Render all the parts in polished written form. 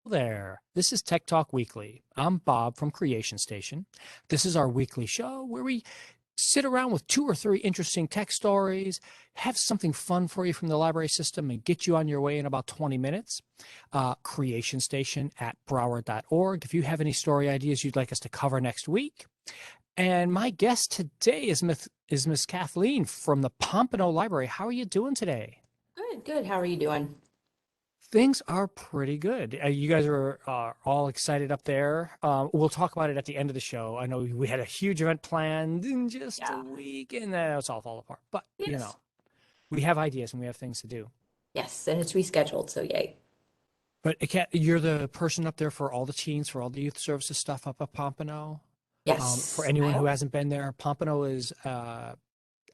There. This is Tech Talk Weekly. I'm Bob from Creation Station. This is our weekly show where we sit around with 2 or 3 interesting tech stories, have something fun for you from the library system, and get you on your way in about 20 minutes. Creation Station at Broward.org. If you have any story ideas you'd like us to cover next week. And my guest today is Miss Cathleen from the Pompano Library. How are you doing today? Good, good. How are you doing? Things are pretty good. You guys are all excited up there. We'll talk about it at the end of the show. I know we had a huge event planned in just a Yeah. week, and then it's all fall apart. But Yes. we have ideas and we have things to do. Yes, and it's rescheduled, so yay. But you're the person up there for all the teens, for all the youth services stuff up at Pompano. For Yes, anyone who hasn't been there, Pompano is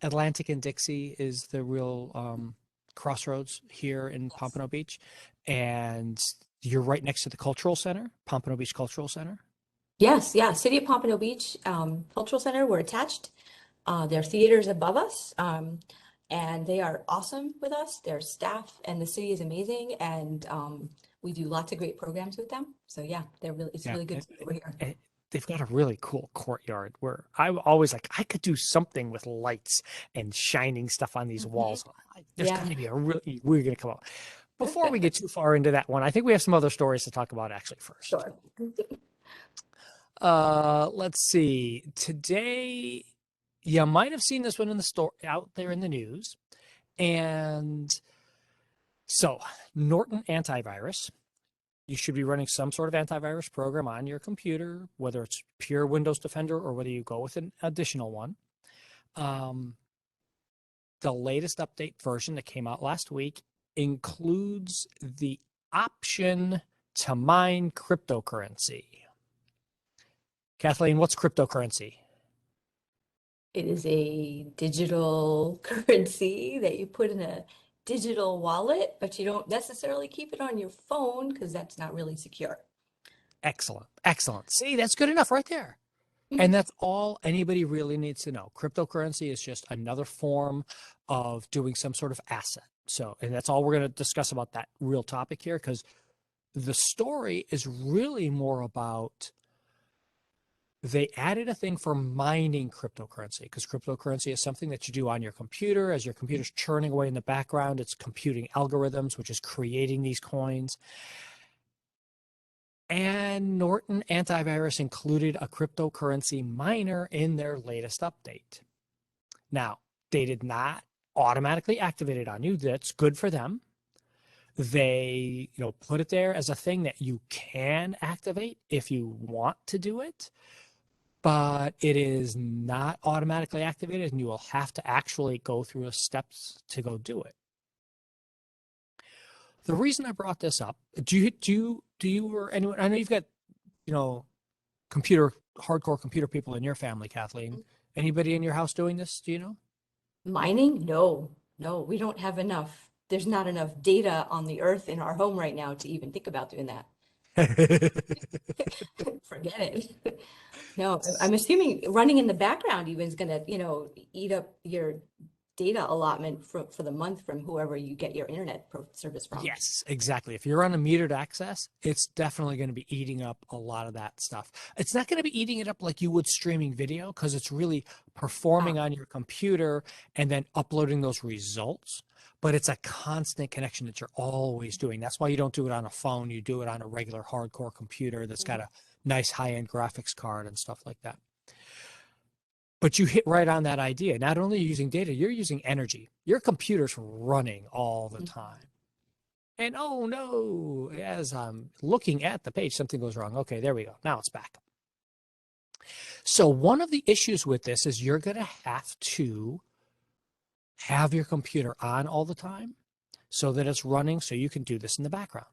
Atlantic and Dixie is the real crossroads here in yes. Pompano Beach, and you're right next to the Cultural Center, Pompano Beach Cultural Center. Yes, yeah. City of Pompano Beach Cultural Center, we're attached. Their theaters above us, and they are awesome with us. Their staff and the city is amazing, and we do lots of great programs with them. So yeah, it's Yeah, really good to be over here. they've got a really cool courtyard where I'm always like, I could do something with lights and shining stuff on these Mhm. walls. There's got Yeah. to be we're going to come up. Before we get too far into that one, I think we have some other stories to talk about actually first. Sure. Let's see. Today, you might have seen this one in the store out there in the news. And so, Norton Antivirus, you should be running some sort of antivirus program on your computer, whether it's pure Windows Defender or whether you go with an additional one. The latest update version that came out last week includes the option to mine cryptocurrency. Kathleen, what's cryptocurrency? It is a digital currency that you put in a digital wallet, but you don't necessarily keep it on your phone because that's not really secure. Excellent. Excellent. See, that's good enough right there. And Mhm. that's all anybody really needs to know. Cryptocurrency is just another form of doing some sort of asset. So, and that's all we're going to discuss about that real topic here, because the story is really more about they added a thing for mining cryptocurrency, because cryptocurrency is something that you do on your computer. As your computer's churning away in the background, it's computing algorithms, which is creating these coins. And Norton Antivirus included a cryptocurrency miner in their latest update. Now, they did not automatically activate it on you. That's good for them. They, put it there as a thing that you can activate if you want to do it, but it is not automatically activated, and you will have to actually go through the steps to go do it. The reason I brought this up, do you or anyone, I know you've got, you know, hardcore computer people in your family, Kathleen. Anybody in your house doing this? Do you know? Mining? No, no, we don't have enough. There's not enough data on the earth in our home right now to even think about doing that. Forget it. No, I'm assuming running in the background even is gonna, eat up your data allotment for the month from whoever you get your internet service from. Yes, exactly. If you're on a metered access, it's definitely going to be eating up a lot of that stuff. It's not going to be eating it up like you would streaming video, because it's really Ah, performing on your computer and then uploading those results. But it's a constant connection that you're always doing. That's why you don't do it on a phone. You do it on a regular hardcore computer that's got mhm. a nice high-end graphics card and stuff like that. But you hit right on that idea. Not only are you using data, you're using energy. Your computer's running all the time. And oh no, as I'm looking at the page, something goes wrong. Okay, there we go. Now it's back. So one of the issues with this is you're going to have your computer on all the time so that it's running so you can do this in the background.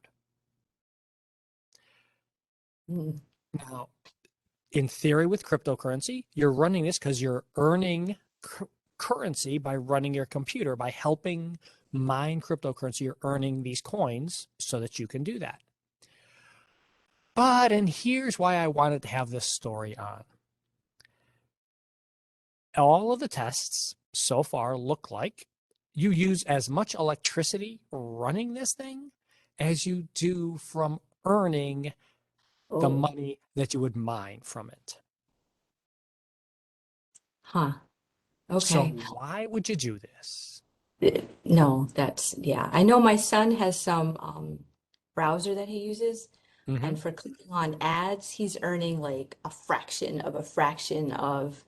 Mm. Now, in theory with cryptocurrency, you're running this because you're earning currency by running your computer, by helping mine cryptocurrency. You're earning these coins so that you can do that. And here's why I wanted to have this story on. All of the tests so far look like you use as much electricity running this thing as you do from earning the Oh, money that you would mine from it. huh. So Okay. why would you do this? No, that's, yeah. I know my son has some browser that he uses, Hmm. and for clicking on ads, he's earning like a fraction of a fraction of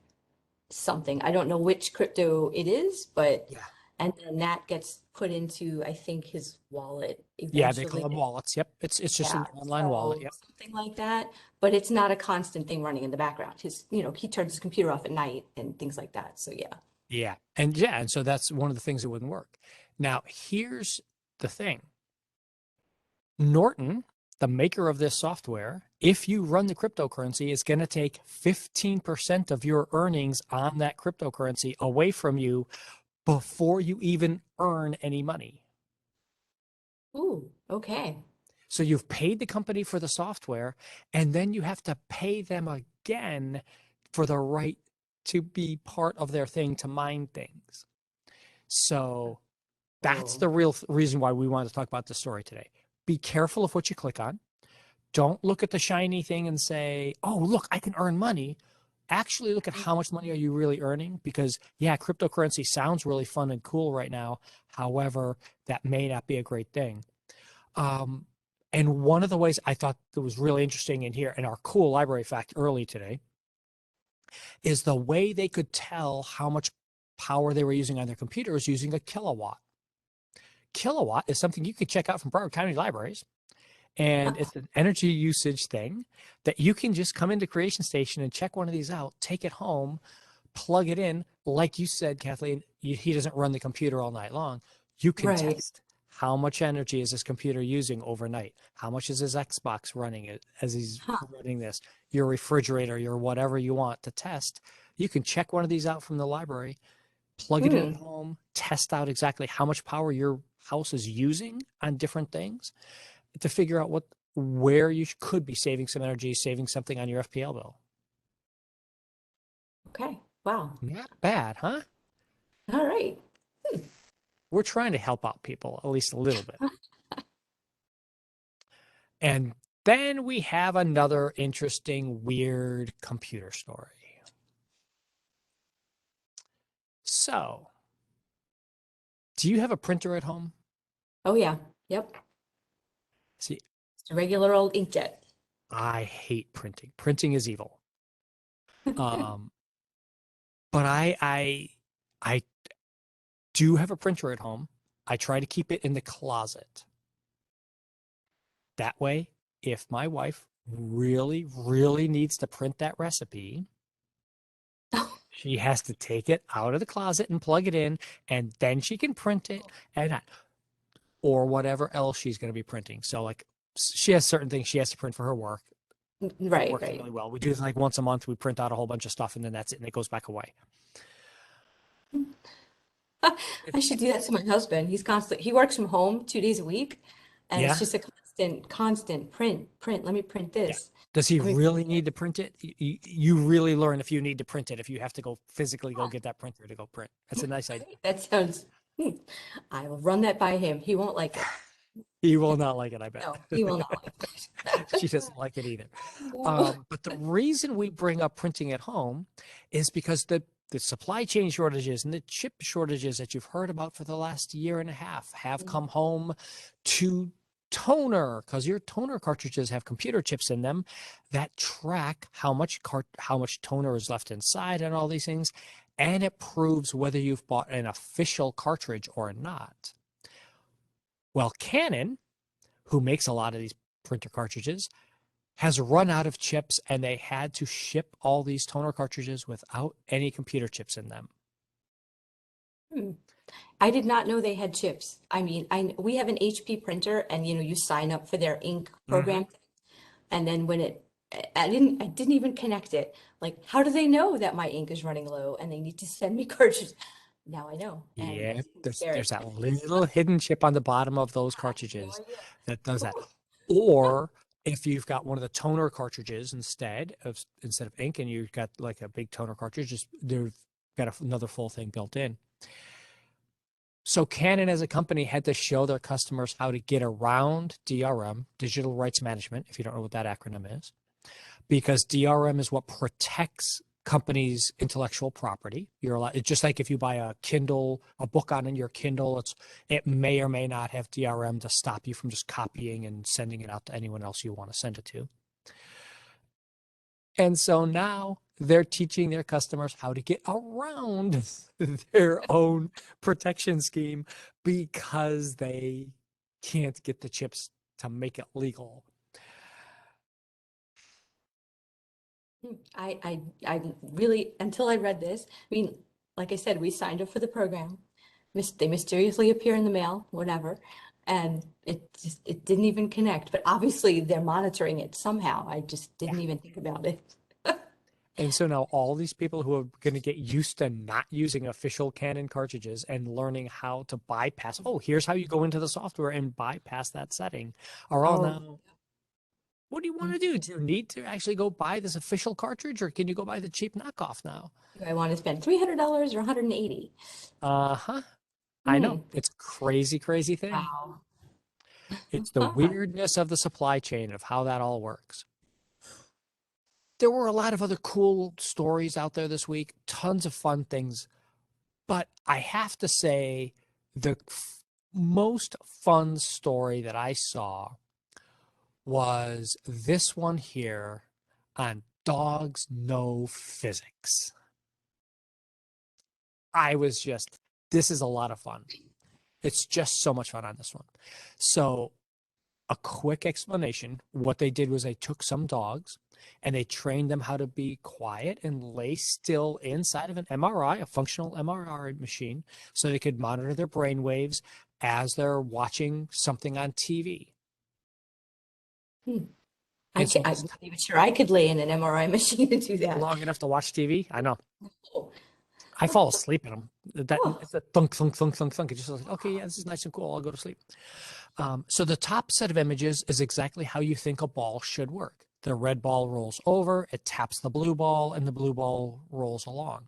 something. I don't know which crypto it is, but Yeah. and then that gets put into, I think, his wallet Yeah, they call eventually. them wallets. Yep. It's just Yeah, an online wallet. so Yep. something like that. But it's not a constant thing running in the background. He turns his computer off at night and things like that. So yeah. Yeah. And so that's one of the things that wouldn't work. Now, here's the thing. Norton, the maker of this software, if you run the cryptocurrency, is going to take 15% of your earnings on that cryptocurrency away from you before you even earn any money. Ooh, okay. So you've paid the company for the software, and then you have to pay them again for the right to be part of their thing to mine things. So that's Oh, the real reason why we wanted to talk about this story today. Be careful of what you click on. Don't look at the shiny thing and say, oh, look, I can earn money. Actually, look at how much money are you really earning? Because, yeah, cryptocurrency sounds really fun and cool right now. However, that may not be a great thing. Um, and one of the ways I thought that was really interesting in here, and our cool library fact early today, is the way they could tell how much power they were using on their computers using a kilowatt. Kilowatt is something you could check out from Broward County libraries. And it's an energy usage thing that you can just come into Creation Station and check one of these out, take it home, plug it in. Like you said, Kathleen, he doesn't run the computer all night long. You can right. test how much energy is this computer using overnight? How much is his Xbox running it as he's Huh. running this? Your refrigerator, your whatever you want to test. You can check one of these out from the library, plug it in at Hmm. home, test out exactly how much power your house is using on different things to figure out where you could be saving some energy, saving something on your FPL bill. Okay. Wow. Not bad, huh? All right. We're trying to help out people at least a little bit. And then we have another interesting, weird computer story. So, do you have a printer at home? Oh yeah. Yep. See, It's a regular old inkjet. I hate printing. Printing is evil. Um, but I do have a printer at home. I try to keep it in the closet. That way, if my wife really, really needs to print that recipe, she has to take it out of the closet and plug it in, and then she can print it and or whatever else she's going to be printing. So like she has certain things she has to print for her work. It Right, works right. really well. We do this like once a month. We print out a whole bunch of stuff and then that's it, and it goes back away. I should do that to my husband. He works from home 2 days a week, and it's Yeah, just a constant print, print. Let me print yeah. this. Does he Let me print really need to print it? You really learn if you need to print it, if you have to go physically go that. get that printer to go print. That's a nice idea. That sounds, hmm. I will run that by him. He won't like it. He will not like it, I bet. No, he will not like She it. doesn't like it either. No. But the reason we bring up printing at home is because the supply chain shortages and the chip shortages that you've heard about for the last year and a half have come home to toner, because your toner cartridges have computer chips in them that track how much toner is left inside and all these things, and it proves whether you've bought an official cartridge or not. Well, Canon, who makes a lot of these printer cartridges, has run out of chips and they had to ship all these toner cartridges without any computer chips in them. Hmm. I did not know they had chips. I mean, we have an HP printer, and you sign up for their ink Hmm. program, and then I didn't even connect it. Like, how do they know that my ink is running low and they need to send me cartridges? Now I know, and Yeah, it's scary. there's that little hidden chip on the bottom of those I had no cartridges idea. that does that. Ooh. Or if you've got one of the toner cartridges instead of ink and you've got like a big toner cartridge, just they've got another full thing built in. So Canon as a company had to show their customers how to get around DRM, digital rights management, if you don't know what that acronym is, because DRM is what protects companies' intellectual property. You're allowed, it's just like if you buy a Kindle, a book on your Kindle, it may or may not have DRM to stop you from just copying and sending it out to anyone else you want to send it to. And so now they're teaching their customers how to get around their own protection scheme because they can't get the chips to make it legal. I really, until I read this, I mean, like I said, we signed up for the program. They mysteriously appear in the mail, whatever, and it didn't even connect. But obviously, they're monitoring it somehow. I just Yeah. didn't even think about it. And so now all these people who are going to get used to not using official Canon cartridges and learning how to bypass, oh, here's how you go into the software and bypass that setting, are all Oh, now, what do you want to do? Do you need to actually go buy this official cartridge or can you go buy the cheap knockoff now? do I want to spend $300 or 180? Uh-huh. I know. Hmm. It's a crazy, crazy thing. Wow. It's the weirdness of the supply chain of how that all works. There were a lot of other cool stories out there this week, tons of fun things, but I have to say the most fun story that I saw was this one here on Dogs Know Physics. I was just, this is a lot of fun. It's just so much fun on this one. So a quick explanation. What they did was they took some dogs and they trained them how to be quiet and lay still inside of an MRI, a functional MRI machine, so they could monitor their brain waves as they're watching something on TV. Hmm. And so I'm this not even sure I could lay in an MRI machine to do that. long enough to watch TV. I know. Oh, I fall asleep in them. That oh, it's a thunk, thunk, thunk, thunk, thunk. It's just like, okay, yeah, this is nice and cool. I'll go to sleep. So the top set of images is exactly how you think a ball should work. The red ball rolls over, it taps the blue ball, and the blue ball rolls along.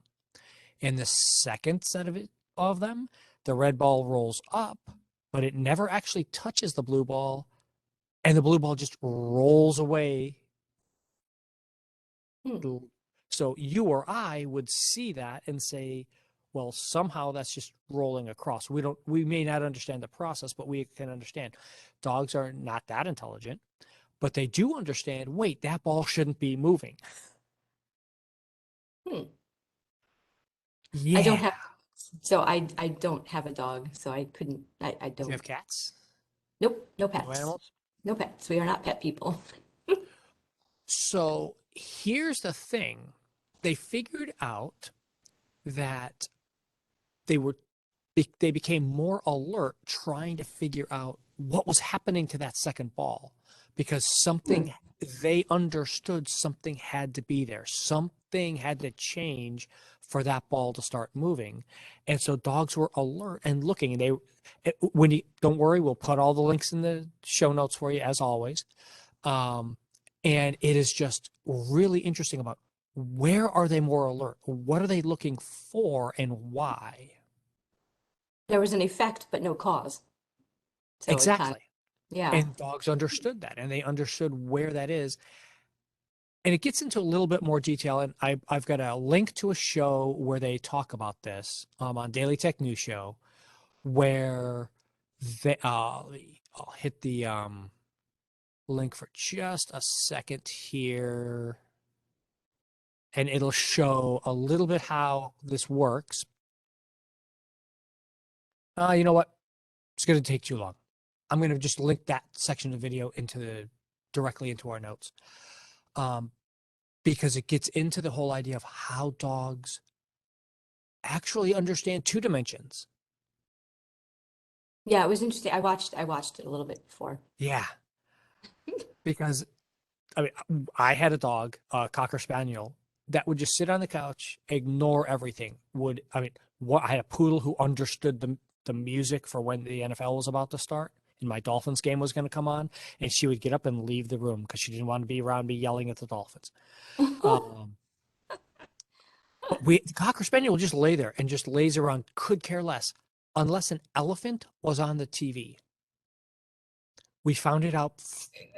In the second set of them, the red ball rolls up, but it never actually touches the blue ball, and the blue ball just rolls away. hmm. So you or I would see that and say, well, somehow that's just rolling across. We may not understand the process, but we can understand. Dogs are not that intelligent, but they do understand, wait, that ball shouldn't be moving. Hmm. I don't Yeah. have, so I don't have a dog, so I couldn't, I Do you don't. have cats? Nope, no No pets. animals? No pets. We are not pet people. So here's the thing. They figured out that they were they became more alert trying to figure out what was happening to that second ball because Hmm. something they understood something had to be there. Something had to change for that ball to start moving. And so dogs were alert and looking and when you don't worry, we'll put all the links in the show notes for you as always. Um, and it is just really interesting about where are they more alert? What are they looking for and why? There was an effect, but no cause. So it kind of, Exactly. yeah. And dogs understood that and they understood where that is. And it gets into a little bit more detail. And I've got a link to a show where they talk about this on Daily Tech News Show, where I'll hit the link for just a second here. And it'll show a little bit how this works. You know what? It's going to take too long. I'm going to just link that section of the video directly into our notes. Um, because it gets into the whole idea of how dogs actually understand two dimensions. Yeah, it was interesting. I watched it a little bit before. Yeah, because I mean, I had a dog, a Cocker Spaniel, that would just sit on the couch, ignore everything. I had a poodle who understood the music for when the NFL was about to start and my Dolphins game was going to come on, and she would get up and leave the room because she didn't want to be around me yelling at the Dolphins. Um, but the Cocker Spaniel will just lay there and just lays around, could care less. unless an elephant was on the TV. We found it out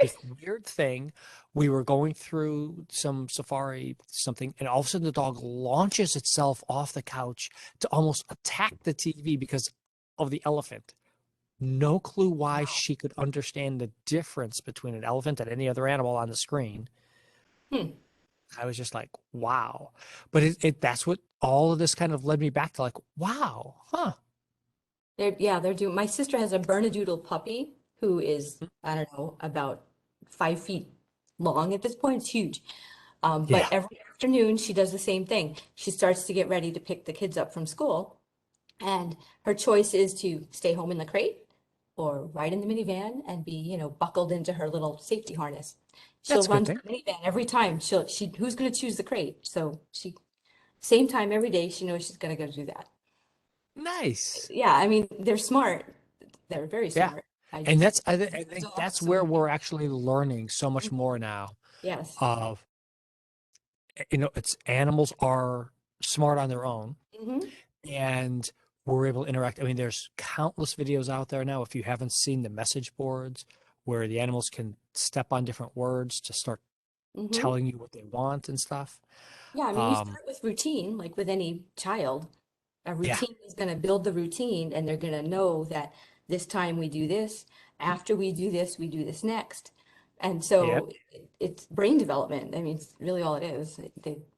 this weird thing. We were going through some safari, something, and all of a sudden the dog launches itself off the couch to almost attack the TV because of the elephant. No clue why Wow. she could understand the difference between an elephant and any other animal on the screen. Hmm. I was just like, wow. But that's what all of this kind of led me back to, like, wow, huh? They're doing. My sister has a Bernedoodle puppy who is, I don't know, about 5 feet long at this point. It's huge. But Yeah. every afternoon she does the same thing. She starts to get ready to pick the kids up from school, and her choice is to stay home in the crate or ride in the minivan and be, buckled into her little safety harness. She'll That's a good run to thing. the minivan every time. Who's going to choose the crate? So same time every day, she knows she's going to go do that. Nice. Yeah, I mean, they're smart. They're very Yeah. smart. And I It's think all that's so where many. we're actually learning so much more now Yes. of, it's animals are smart on their own, Hmm. and we're able to interact. I mean, there's countless videos out there now. If you haven't seen the message boards where the animals can step on different words to start Hmm. telling you what they want and stuff. Yeah, I mean, you Um, start with routine, like with any child. A yeah. routine is going to build the routine, and they're going to know that this time we do this, after we do this next. And Yeah. so it's brain development. I mean, it's really all it is.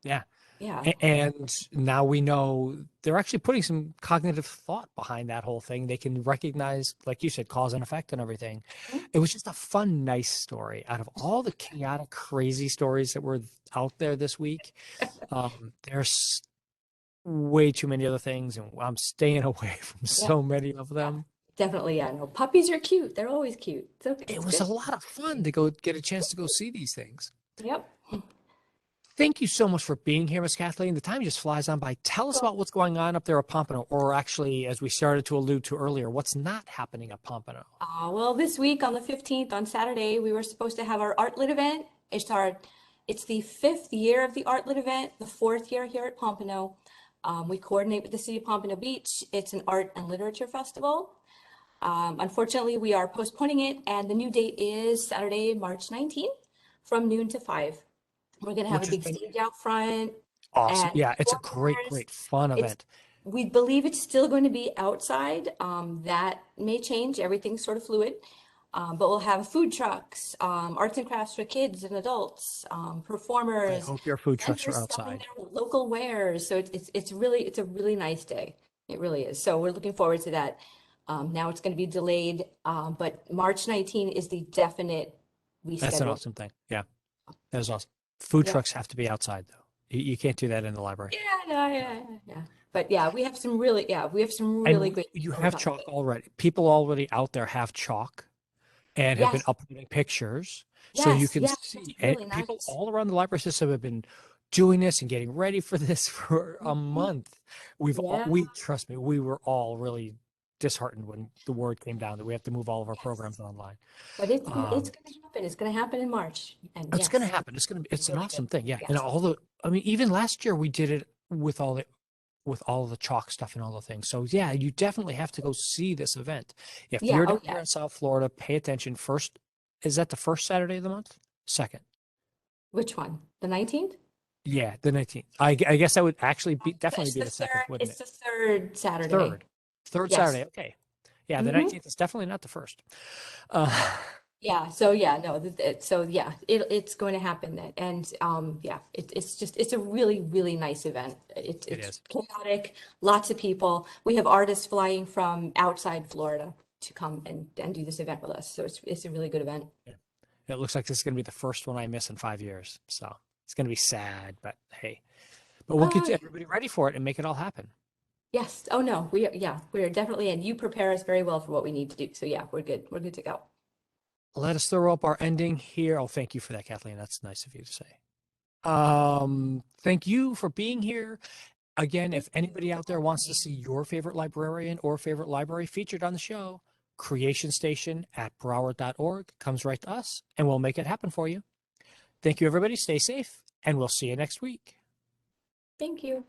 Yeah. Yeah. And now we know they're actually putting some cognitive thought behind that whole thing. They can recognize, like you said, cause and effect and everything. It was just a fun, nice story. Out of all the chaotic, crazy stories that were out there this week, there's way too many other things, and I'm staying away from Yeah. so many of Yeah. them. Definitely. Yeah. No, puppies are cute. They're always cute. It's okay. It It's was a good. lot of fun to go get a chance to go see these things. Yep. Thank you so much for being here, Miss Kathleen. The time just flies on by. Tell us Well, about what's going on up there at Pompano, or actually, as we started to allude to earlier, what's not happening at Pompano. well, this week on the 15th, on Saturday, we were supposed to have our Art Lit event. It's the 5th year of the Art Lit event, the 4th year here at Pompano. We coordinate with the City of Pompano Beach. It's an art and literature festival. Unfortunately, we are postponing it, and the new date is Saturday, March 19th from noon to 5. We're going to have a Which has big been stage out front awesome. and Yeah, it's a great, performers. great fun It's event. we believe it's still going to be outside. That may change. Everything's sort of fluid. But we'll have food trucks, arts and crafts for kids and adults, I performers, hope your food trucks are vendors selling outside. their local wares. So it's a really nice day. It really is. So we're looking forward to that. Now it's going to be delayed, but March 19 is the definite That's an rescheduled. awesome thing. Yeah, that is awesome. Food Yeah. trucks have to be outside, though. You can't do that in the library. Yeah, no, yeah. But yeah, we have some really And great you people have coming. chalk already. People already out there have chalk and have been Yes, uploading pictures, so you yes, can yes. It's see. And really people nice. all around the library system have been doing this and getting ready for this for a Mhm. month. Yeah. We trust me, we were all really disheartened when the word came down that we have to move all of our Yes. programs online. But it's Um, going to happen. It's going to happen in March. And it's going to yes, happen. it's It's an really good. awesome thing. Yeah, and Yes. all the I mean, even last year we did it with all the chalk stuff and all the things. So yeah, you definitely have to go see this event. If Yeah. you're Oh, down yeah. here in South Florida, pay attention. First, is that the first Saturday of the month? Second. Which one? The 19th? Yeah, the 19th. I guess that would actually be definitely It's be the the second, third. wouldn't It's it? the third Saturday. Third. Third Yes. Saturday. Okay. Yeah, the Hmm. 19th is definitely not the first. Uh, Yeah. So yeah, no. So yeah, it's going to happen then. And yeah, it's a really nice event. it It's is. chaotic. Lots of people. We have artists flying from outside Florida to come and do this event with us. So it's a really good event. Yeah. It looks like this is going to be the first one I miss in 5 years. So it's going to be sad, but hey. But we'll get Uh, everybody ready for it and make it all happen. yes. Oh no. We are definitely, and you prepare us very well for what we need to do. So yeah, we're good. We're good to go. Let us throw up our ending here. Oh, thank you for that, Kathleen. That's nice of you to say. Thank you for being here. Again, Thank if you anybody for out there having wants to me. see your favorite librarian or favorite library featured on the show, Creation Station at Broward.org comes right to us, and we'll make it happen for you. Thank you, everybody. Stay safe, and we'll see you next week. Thank you.